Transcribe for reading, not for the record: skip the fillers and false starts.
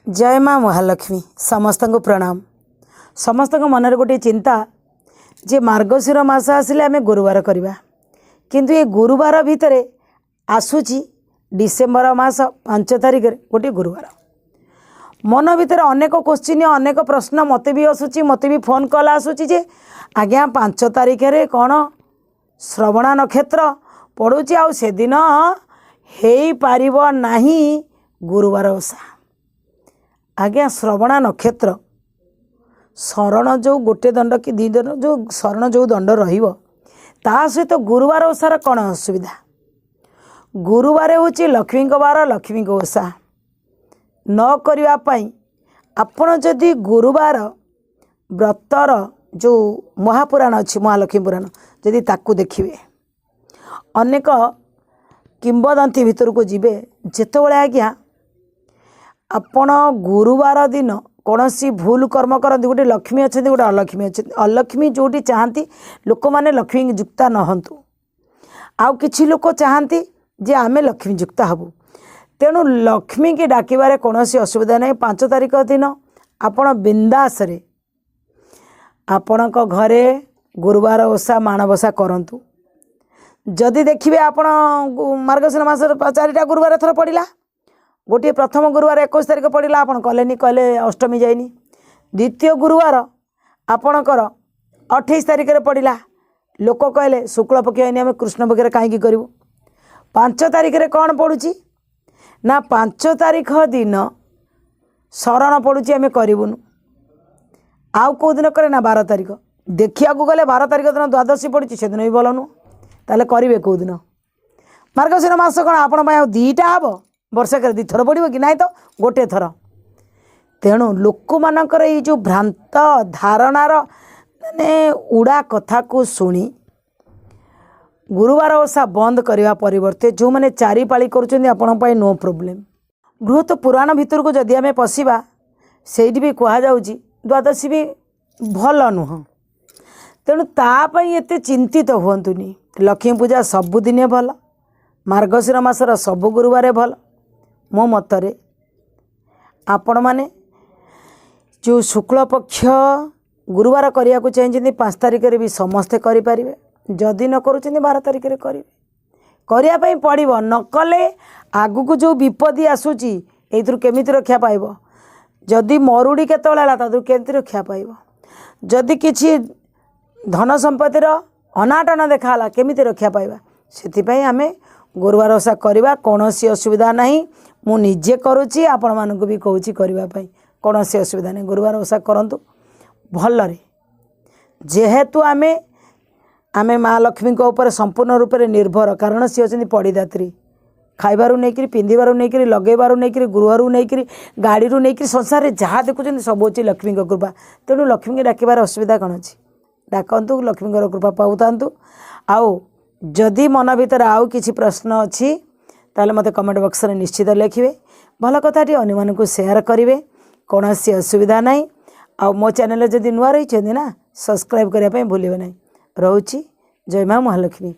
जय माँ महालक्ष्मी समस्त को प्रणाम। समस्त मन गोटे चिंता जे मार्गशीर मास आसिले आम गुरुवार करवा किंतु ये गुरुवार भितर आसूची डिसेम्बर मास 5 तारिख गोटे गुरुवार मन भितर अनेक क्वेश्चन अनेक प्रश्न मत भी आसूची मत भी फोन कॉल आसूची जे आज्ञा 5 तारिख रे कौन श्रवणा नक्षत्र पड़ुची आ से दिन हो पारिबो नाही गुरुवार ओषा। आज्ञा श्रवणा नक्षत्र शरण जो गोटे दंड कि दी दंड जो शरण जो दंड रहिबो ता सहित गुरुवार ओषार कौन असुविधा। गुरुवार हूँ लक्ष्मी बार लक्ष्मी ओषा न करने आपण जदि गुरुवार व्रतर जो महापुराण अच्छी महालक्ष्मी पुराण जदि ताकू देखिए अनेक किंबदंती भितर को जीवे जितेबाला आज्ञा आपण गुरुवार दिन कौन सी भूल कर्म करती गोटे लक्ष्मी अच्छा गोटे अलक्ष्मी अच्छा अलक्ष्मी जोटी चाहती लोक मैंने लक्ष्मी जुक्ता नहंतु आउ किछि लोक चाहती जे आमे लक्ष्मी जुक्ता हबु तेणु लक्ष्मी की डाकिबारे कौन सी असुविधा नहीं। 5 तारिख दिन आपण बिंदास रे आपण घरे गुरुवार ओषा माणबसा करंतु। जदि देखिए आपण मार्गशीर मास 4टा गुरुवार थर पड़ा गोटे प्रथम गुरुवार 21 तारिख पड़ा आप कलेनी कहले अष्टमी जाइनी द्वितीय गुरुवार आपणकर 28 तारिख पड़ा लोक कहले शुक्ल पक्ष आईनी आम कृष्ण पक्ष कहीं करूँ। 5 तारिख कौन पड़ुची ना 5 तारिख दिन शरण पड़ुची आम करूँ आउ कौ दिन करे ना 12 तारिख देखिया गले 12 तारिख दिन द्वादशी पड़ी से दिन भी भल नुह ताले करेंगे कौ दिन मार्गशीर मास कौन आपण दीटा हम वर्षक 2 थर पड़ो कि ना तो गोटे थर। तेणु लोक मानकर ये जो भ्रांत धारणार माने उड़ा कथा को शुणी गुरुवार ओषा बंद करने परिवर्ते जो मैंने 4 पाली कर नो प्रोब्लेम। बृहत पुराण भितर को जदि आम पशिबा से भी कहुच्छी द्वादशी भी भल नुह तेणु तापाई एते चिंतित हुंतुनी। लक्ष्मी पूजा सबुदिने भल मार्गशीर मासर सब गुरुवार भल मो मतरे आपण माने जो शुक्ल पक्ष गुरुवार करने को चाहिए 5 तारिख भी समस्ते करें जदि न करुँच 12 तारिख करेंगे करने पड़ो न कले आगु को जो विपत्ति आसूची एथुर केमी रक्षा पाइब जदि मरुड़ी केतला केमती रक्षा पाइब जदि किसी धन संपत्तिर अनाटन देखाला केमी रक्षा पाइबा से आम गुरुवार ओषा करवा कौन सी असुविधा नहीं। मु निजे करुच्ची आपण मानक भी कहूँ करने कौन सी असुविधा नहीं। गुरुवार ओषा करंतु भलरे जेहेतु आमे आमे माँ लक्ष्मी को ऊपर संपूर्ण रूप से निर्भर कारण सी अच्छी पड़ीदात्री खाइबारू नहीं पिंधारू नहीं लगेबारू नहीं गृह नहीं गाड़ी नहीं संसार में जहाँ देखुं सब अच्छी लक्ष्मी कृपा। तेणु लक्ष्मी की डाकिबार असुविधा कौन अच्छी डाकतु लक्ष्मी कृपा पाऊँ। आउ जदि मन भीतर आउ किसी प्रश्न अच्छी ताले मते कमेंट बॉक्स में निश्चित लिखिए भल कथाटी अन्य मानक शेयर करेंगे कौन सी असुविधा नहीं। आ मो चैनल जदि नुआ रही ना सब्सक्राइब करने भूलिए नहीं। रोची जय माँ महालक्ष्मी।